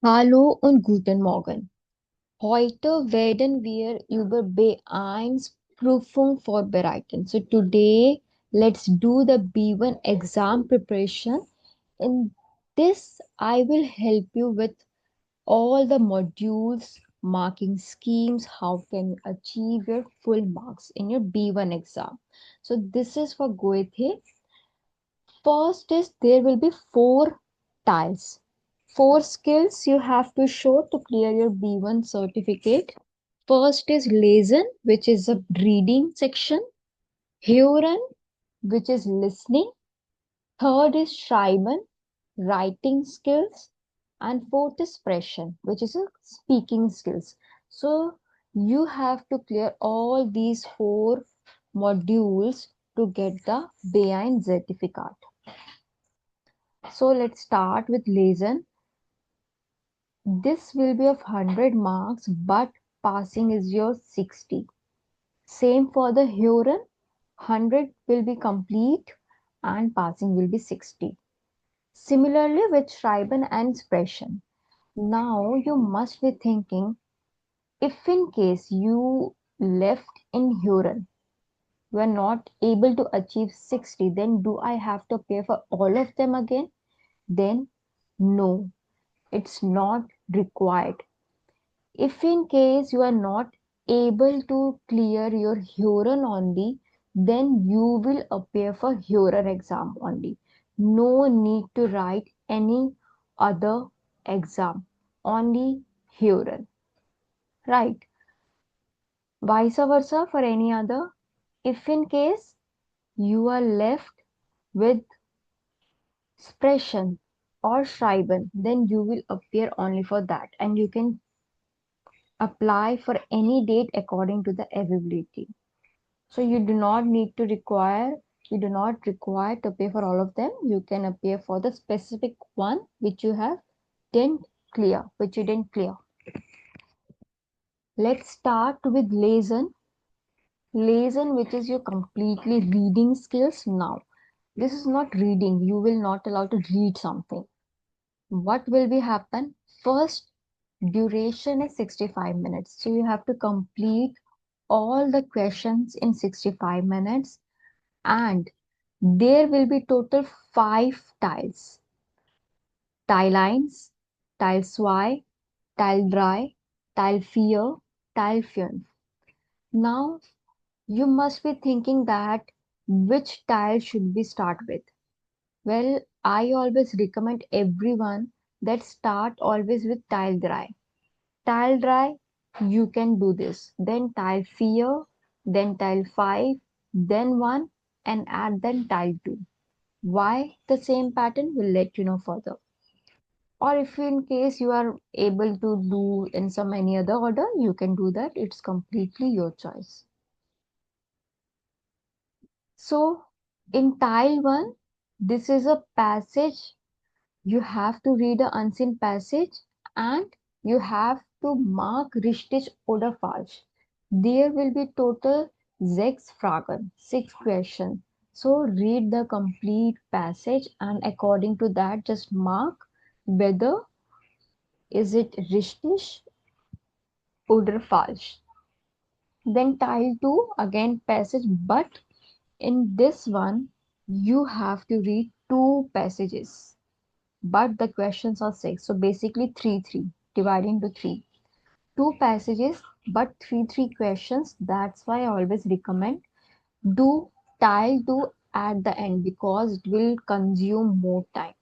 Hallo und guten Morgen. Heute werden wir über B1 Prüfung vorbereiten. So today let's do the B1 exam preparation. In this I will help you with all the modules, marking schemes, how can you achieve your full marks in your B1 exam. So this is for Goethe. First is there will be four tiles. Four skills you have to show to clear your B1 certificate. First is Lesen, which is a reading section. Hören, which is listening. Third is Schreiben, writing skills. And fourth is Sprechen, which is a speaking skills. So you have to clear all these four modules to get the B1 certificate. So let's start with Lesen. This will be of 100 marks, but passing is your 60. Same for the Huron, 100 will be complete and passing will be 60. Similarly with Schreiben and Sprechen. Now you must be thinking, if in case you left in Huron, you are not able to achieve 60, then do I have to pay for all of them again? Then no, it's not required. If in case you are not able to clear your Huron only, then you will appear for Huron exam only. No need to write any other exam, only Huron. Right. Vice versa for any other. If in case you are left with Sprechen or Schreiben, then you will appear only for that and you can apply for any date according to the availability. So you do not require to pay for all of them. You can appear for the specific one which you have didn't which you didn't clear. Let's start with Lesen. Lesen, which is your completely reading skills now. This is not reading. You will not allow to read something. What will be happen? First, duration is 65 minutes. So you have to complete all the questions in 65 minutes and there will be total 5 tiles. Tile lines, tile zwei, tile drei, tile vier, tile fünf. Now you must be thinking that which tile should we start with? Well, I always recommend everyone that start always with tile drei. Tile drei, you can do this. Then tile vier, then tile 5, then 1 and add then tile 2. Why the same pattern will let you know further. Or if in case you are able to do in some any other order, you can do that. It's completely your choice. So in tile 1, this is a passage. You have to read an unseen passage and you have to mark richtig oder falsch. There will be total 6 Fragen, 6 questions. So read the complete passage and according to that just mark whether is it richtig oder falsch. Then tile 2 again passage, but in this one you have to read 2 passages. But the questions are 6. So basically 3 dividing to 3. 2 passages but 3 questions. That's why I always recommend do tile 2 at the end because it will consume more time.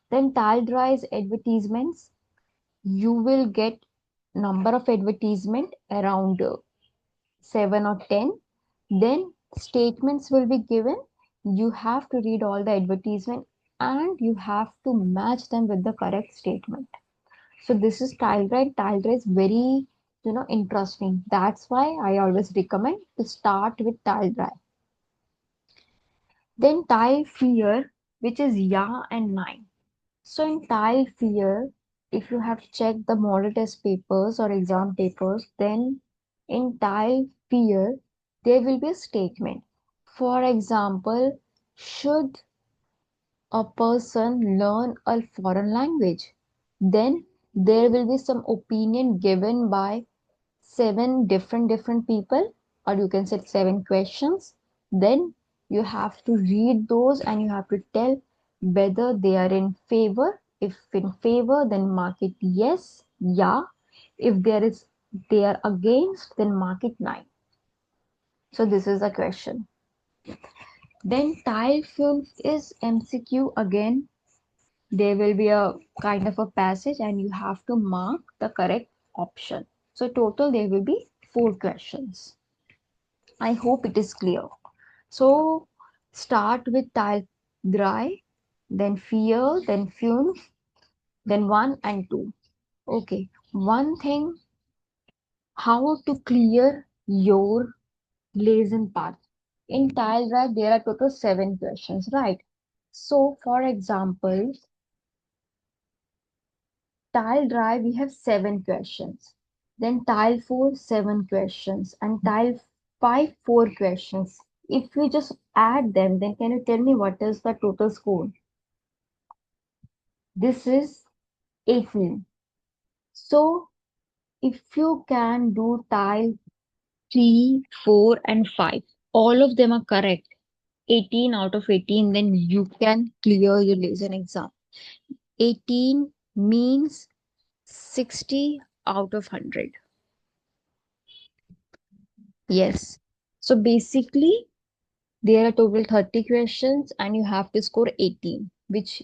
Then tile drives advertisements. You will get number of advertisement around 7 or 10. Then statements will be given. You have to read all the advertisement and you have to match them with the correct statement. So this is tile drive. Tile drive is very interesting. That's why I always recommend to start with tile drive. Then tile fear, which is yeah and nine. So in tile fear, if you have checked the model test papers or exam papers, then in tile fear, there will be a statement. For example, should a person learn a foreign language? Then there will be some opinion given by seven different people, or you can say seven questions. Then you have to read those and you have to tell whether they are in favor. If in favor, then mark it yes, yeah. If they are against, then mark it nine. So this is a question. Then tile film is MCQ again. There will be a kind of a passage and you have to mark the correct option. So total there will be four questions. I hope it is clear. So start with tile dry, then fear, then fume, then one and two. Okay. One thing, how to clear your lesson part. In tile dry, there are total seven questions, right? So for example, tile dry, we have seven questions. Then tile four, seven questions. And tile five, four questions. If we just add them, then can you tell me what is the total score? This is 18. So if you can do tile 3, 4, and 5, all of them are correct, 18 out of 18, then you can clear your lesson exam. 18 means 60 out of 100. Yes. So basically, there are total 30 questions and you have to score 18, which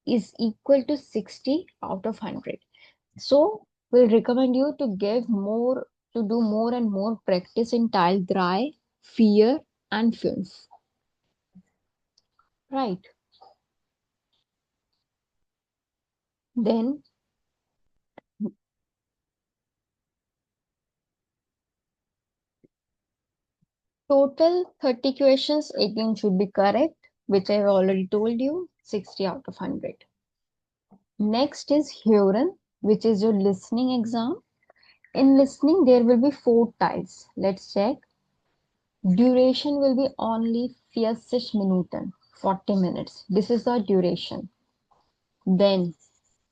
is equal to 60 out of 100. So we'll recommend you to do more and more practice in tile dry, fear, and films. Right. Then total 30 questions, 18 should be correct, which I've already told you, 60 out of 100. Next is hearing, which is your listening exam. In listening, there will be four tiles. Let's check. Duration will be only 40 Minuten, 40 minutes. This is the duration. Then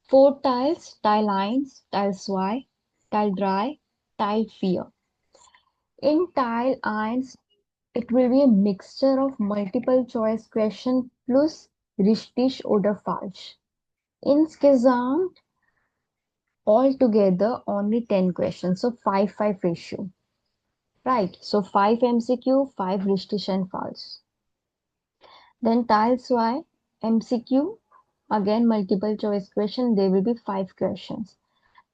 four tiles, tile eins, tile 2, tile 3, tile 4. In tile eins, it will be a mixture of multiple choice question plus richtig oder falsch. Insgesamt, altogether, only 10 questions. So 5-5 ratio. Right. So 5 MCQ, 5 richtig and falsch. Then tiles Y, MCQ, again multiple choice question, there will be 5 questions.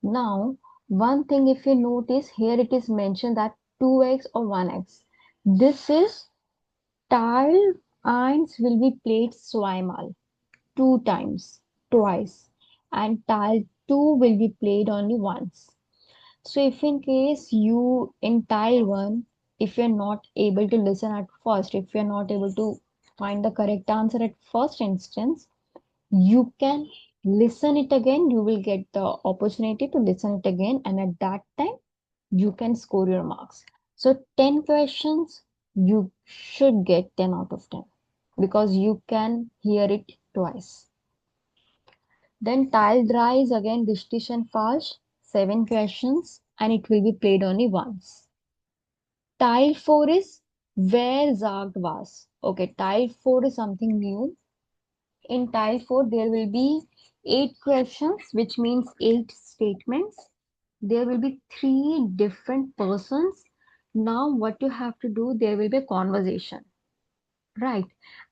Now, one thing if you notice here it is mentioned that 2x or 1x. This is tile eins will be played zweimal, two times, twice, and tile 2 will be played only once. So if in case you in tile 1, if you're not able to listen at first, if you're not able to find the correct answer at first instance, you can listen it again. You will get the opportunity to listen it again, and at that time, you can score your marks. So 10 questions, you should get 10 out of 10 because you can hear it twice. Then tile dry is again richtig and falsch, 7 questions, and it will be played only once. Tile 4 is wer sagt was. Okay, tile 4 is something new. In tile 4, there will be 8 questions, which means 8 statements. There will be 3 different persons. Now, what you have to do, there will be a conversation, right?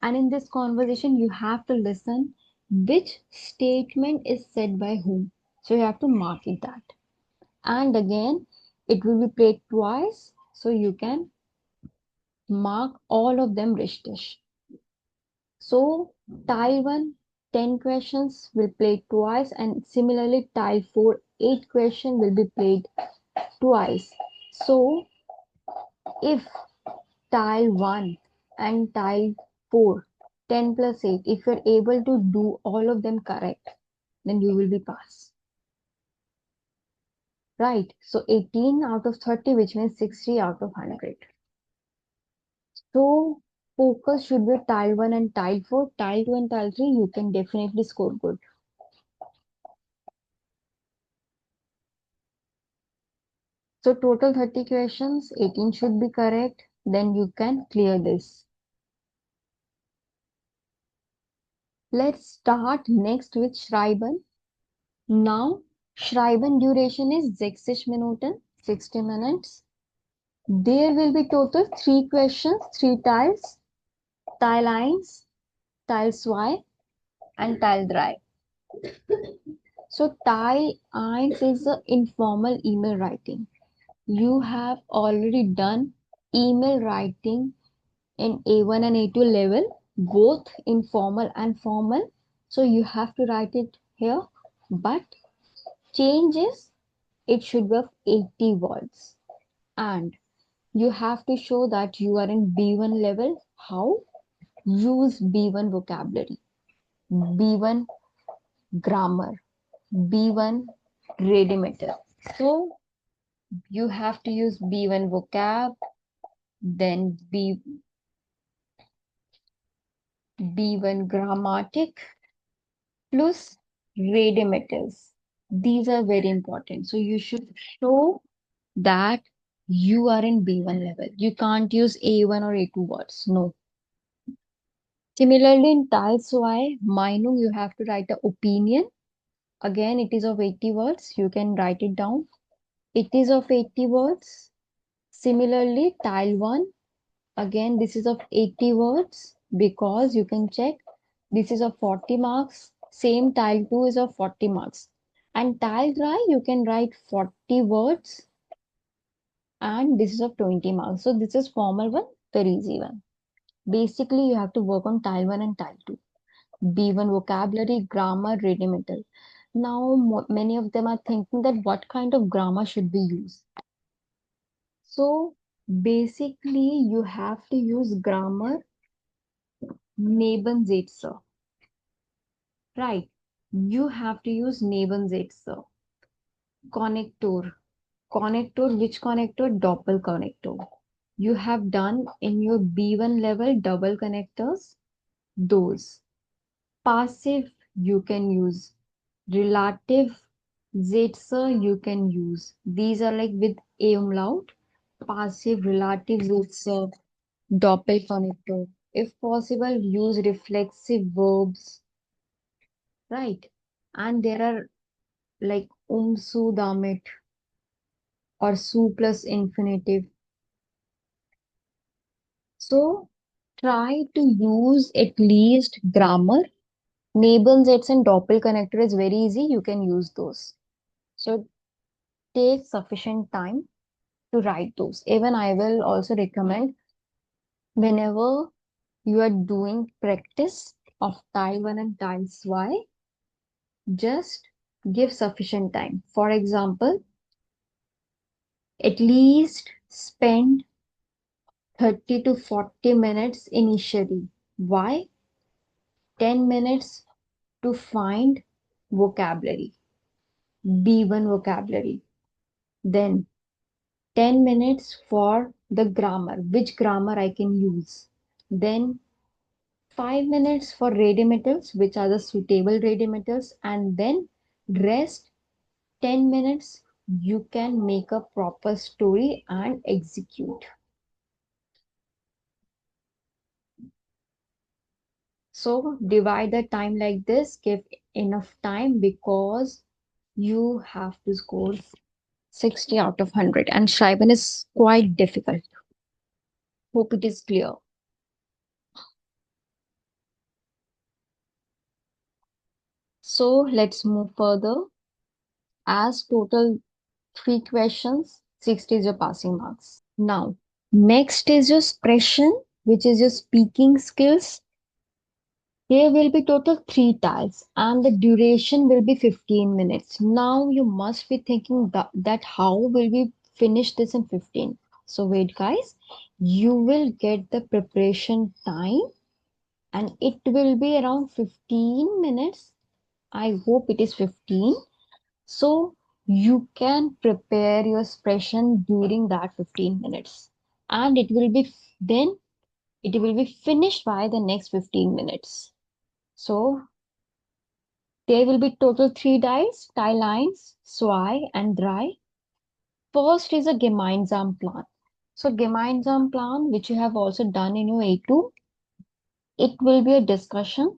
And in this conversation, you have to listen which statement is said by whom. So you have to mark it that. And again, it will be played twice, so you can mark all of them richtig. So tile 1, 10 questions will play twice, and similarly tile 4, 8 question will be played twice. So if tile 1 and tile 4, 10 plus 8, if you're able to do all of them correct, then you will be passed. Right? So 18 out of 30, which means 60 out of 100. So focus should be tile 1 and tile 4. Tile 2 and tile 3, you can definitely score good. So total 30 questions, 18 should be correct. Then you can clear this. Let's start next with Schreiben. Now, Schreiben duration is 60 Minuten, 60 minutes. There will be total 3 questions, 3 tiles, Teil 1, Teil 2 and Teil 3. So Teil 1 is the informal email writing. You have already done email writing in A1 and A2 level, both informal and formal. So you have to write it here. But change is it should be of 80 words. And you have to show that you are in B1 level. How? Use B1 vocabulary, B1 grammar, B1 radimeter. So you have to use B1 vocab, then B1 grammatic plus radimeters. These are very important. So you should show that you are in B1 level. You can't use A1 or A2 words. No. Similarly, in Tiles Y, Meinung, you have to write an opinion. Again, it is of 80 words. You can write it down. It is of 80 words. Similarly, Tile 1, again, this is of 80 words because you can check this is of 40 marks. Same Tile 2 is of 40 marks. And Tile 3, you can write 40 words and this is of 20 marks. So this is formal one, very easy one. Basically, you have to work on Tile 1 and Tile 2. B1 vocabulary, grammar, reading material. Now, many of them are thinking that what kind of grammar should we use? So, basically, you have to use grammar Nebensätze. Right. You have to use Nebensätze. Connector. Connector, which connector? Doppelkonnektor. You have done in your B1 level double connectors. Those. Passive, you can use. Relative Sätze, you can use. These are like with umlaut. Passive, relative Sätze, Doppelkonnektor. If possible, use reflexive verbs, right? And there are like su damit or su plus infinitive. So try to use at least grammar. Nebensätze and Doppelkonnektor is very easy. You can use those. So take sufficient time to write those. Even I will also recommend whenever you are doing practice of Tile 1 and Tile Y, just give sufficient time. For example, at least spend 30 to 40 minutes initially. Why? 10 minutes to find vocabulary, B1 vocabulary. Then 10 minutes for the grammar, which grammar I can use. Then 5 minutes for radimetals, which are the suitable radimetals, and then rest 10 minutes you can make a proper story and execute. So divide the time like this, give enough time because you have to score 60 out of 100 and Schreiben is quite difficult. Hope it is clear. So let's move further. As total 3 questions, 60 is your passing marks. Now, next is your expression, which is your speaking skills. There will be total 3 tiles and the duration will be 15 minutes. Now you must be thinking that how will we finish this in 15? So wait guys, you will get the preparation time and it will be around 15 minutes. I hope it is 15. So you can prepare your expression during that 15 minutes and it will be finished by the next 15 minutes. So there will be total 3 dies, tie lines, swai and dry. First is a gemeinsam plan. So gemeinsam plan, which you have also done in your A2, it will be a discussion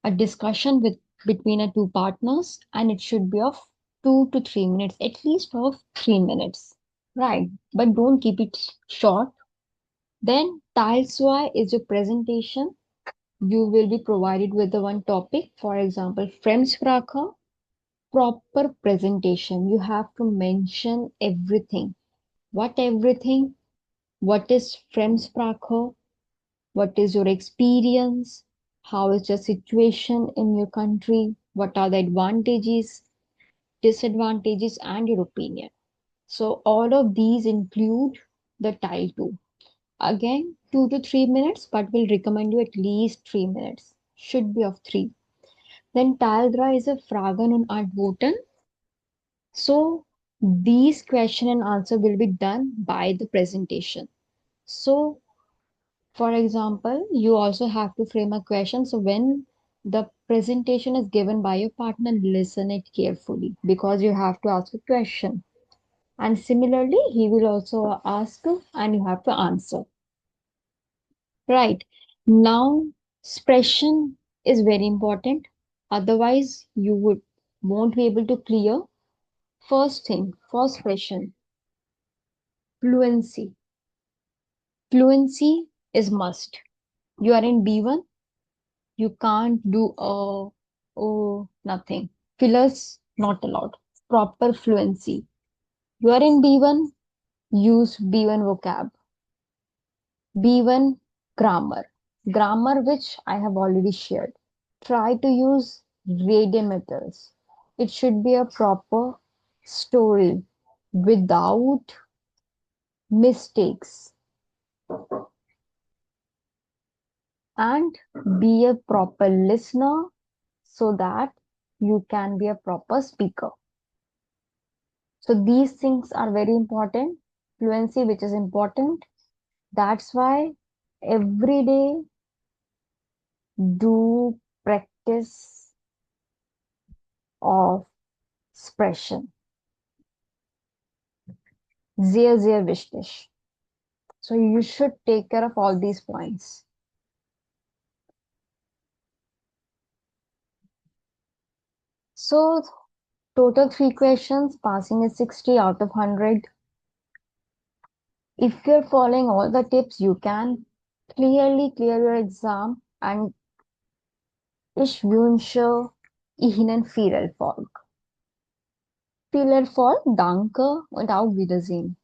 with between a two partners, and it should be of 2 to 3 minutes, at least of 3 minutes, right? But don't keep it short. Then Talswa is your presentation. You will be provided with the one topic, for example, Fremdsprache, proper presentation. You have to mention everything. What everything? What is Fremdsprache? What is your experience? How is the situation in your country? What are the advantages, disadvantages, and your opinion? So, all of these include the tile 2. Again, 2 to 3 minutes, but we'll recommend you at least 3 minutes. Should be of three. Then tile 3 is a Fragen und Antworten. So, these question and answer will be done by the presentation. So, for example, you also have to frame a question. So when the presentation is given by your partner, listen it carefully because you have to ask a question. And similarly, he will also ask and you have to answer. Right. Now, expression is very important. Otherwise, you won't be able to clear. First thing, first question, fluency. Fluency is must. You are in B1, you can't do oh, nothing. Fillers not allowed. Proper fluency. You are in B1, use B1 vocab. B1 grammar. Grammar which I have already shared. Try to use radiometers. It should be a proper story without mistakes and be a proper listener so that you can be a proper speaker. So these things are very important. Fluency, which is important. That's why every day do practice of expression. Sehr, sehr wichtig. So you should take care of all these points. So total 3 questions, passing is 60 out of 100. If you're following all the tips, you can clearly clear your exam and ich wünsche Ihnen viel Erfolg. Viel Erfolg, danke und auf Wiedersehen.